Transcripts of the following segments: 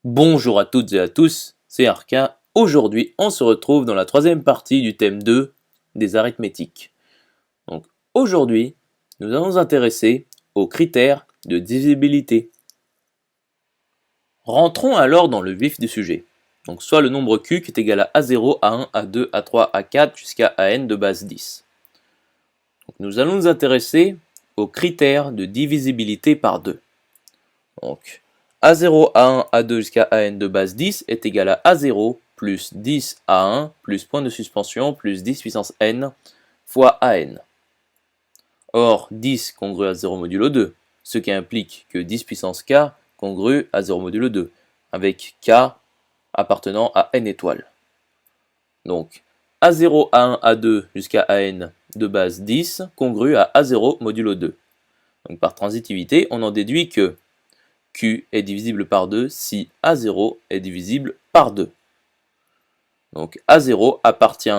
Bonjour à toutes et à tous, c'est Arca. Aujourd'hui, on se retrouve dans la troisième partie du thème 2 des arithmétiques. Donc, aujourd'hui, nous allons nous intéresser aux critères de divisibilité. Rentrons alors dans le vif du sujet. Donc, soit le nombre q qui est égal à A0, A1, A2, A3, A4 jusqu'à AN de base 10. Donc, nous allons nous intéresser aux critères de divisibilité par 2. Donc, A0, A1, A2 jusqu'à AN de base 10 est égal à A0 plus 10 A1 plus point de suspension plus 10 puissance n fois AN. Or, 10 congrue à 0 modulo 2, ce qui implique que 10 puissance k congrue à 0 modulo 2, avec k appartenant à n étoiles. Donc, A0, A1, A2 jusqu'à AN de base 10 congrue à A0 modulo 2. Donc, par transitivité, on en déduit que Q est divisible par 2 si A0 est divisible par 2. Donc A0 appartient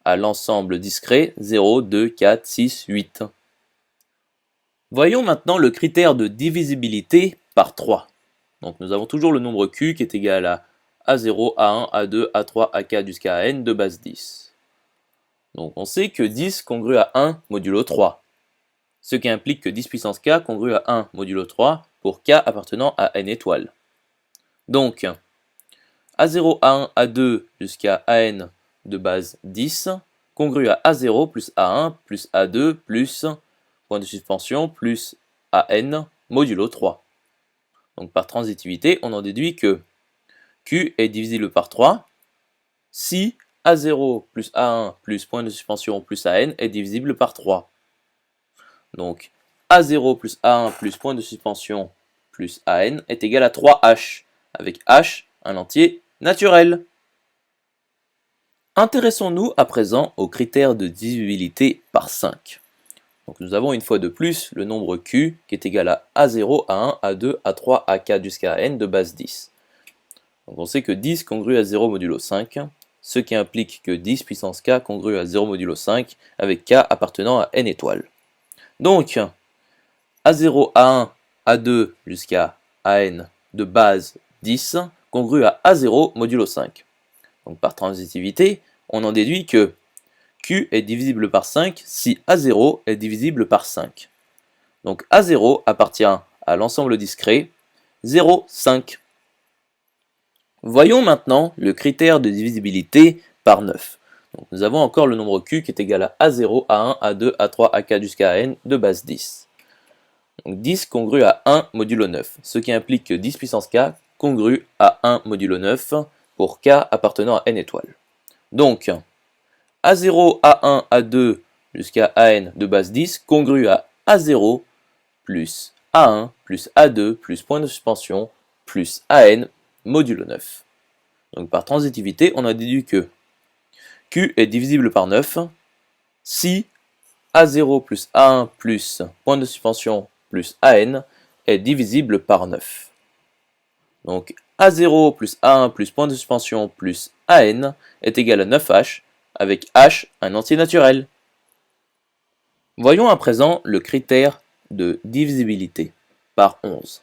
à l'ensemble discret 0, 2, 4, 6, 8. Voyons maintenant le critère de divisibilité par 3. Donc nous avons toujours le nombre Q qui est égal à A0, A1, A2, A3, A4 jusqu'à AN de base 10. Donc on sait que 10 congrue à 1 modulo 3, ce qui implique que 10 puissance k congrue à 1 modulo 3 pour k appartenant à n étoiles. Donc, A0, A1, A2 jusqu'à AN de base 10, congrue à A0 plus A1 plus A2 plus point de suspension plus AN modulo 3. Donc par transitivité, on en déduit que Q est divisible par 3 si A0 plus A1 plus point de suspension plus AN est divisible par 3. Donc A0 plus A1 plus point de suspension plus AN est égal à 3H, avec H un entier naturel. Intéressons-nous à présent aux critères de divisibilité par 5. Donc nous avons une fois de plus le nombre Q qui est égal à A0, A1, A2, A3, A4 jusqu'à AN de base 10. Donc on sait que 10 congrue à 0 modulo 5, ce qui implique que 10 puissance k congrue à 0 modulo 5 avec k appartenant à n étoiles. Donc A0, A1, A2 jusqu'à AN de base 10 congrue à A0 modulo 5. Donc par transitivité, on en déduit que Q est divisible par 5 si A0 est divisible par 5. Donc A0 appartient à l'ensemble discret 0, 5. Voyons maintenant le critère de divisibilité par 9. Donc nous avons encore le nombre Q qui est égal à A0, A1, A2, A3, A4 jusqu'à AN de base 10. Donc 10 congrue à 1 modulo 9, ce qui implique que 10 puissance k congrue à 1 modulo 9 pour k appartenant à n étoiles. Donc A0, A1, A2 jusqu'à AN de base 10 congrue à A0 plus A1 plus A2 plus point de suspension plus AN modulo 9. Donc par transitivité, on a déduit que Q est divisible par 9 si A0 plus A1 plus point de suspension plus AN est divisible par 9. Donc A0 plus A1 plus point de suspension plus AN est égal à 9H, avec H un entier naturel. Voyons à présent le critère de divisibilité par 11.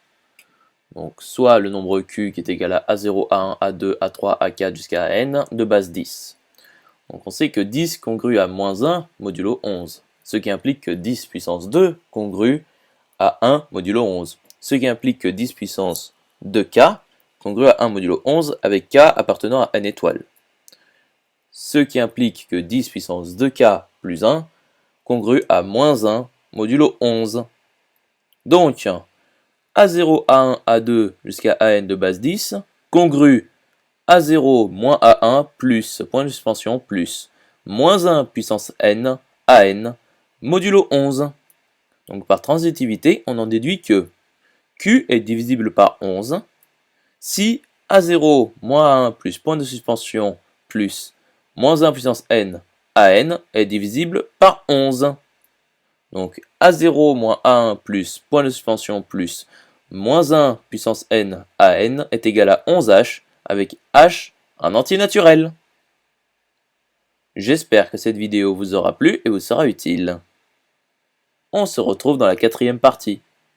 Donc soit le nombre Q qui est égal à A0, A1, A2, A3, A4 jusqu'à AN de base 10. Donc on sait que 10 congrue à moins 1 modulo 11, ce qui implique que 10 puissance 2 congrue à 1 modulo 11, ce qui implique que 10 puissance 2k congrue à 1 modulo 11 avec k appartenant à n étoiles, ce qui implique que 10 puissance 2k plus 1 congrue à moins 1 modulo 11. Donc A0, A1, A2 jusqu'à AN de base 10 congrue A0 moins A1 plus point de suspension plus moins 1 puissance n AN modulo 11. Donc par transitivité, on en déduit que Q est divisible par 11 si A0 moins 1 plus point de suspension plus moins 1 puissance n AN est divisible par 11. Donc A0 moins A1 plus point de suspension plus moins 1 puissance n AN est égal à 11H avec H un entier naturel. J'espère que cette vidéo vous aura plu et vous sera utile. On se retrouve dans la quatrième partie.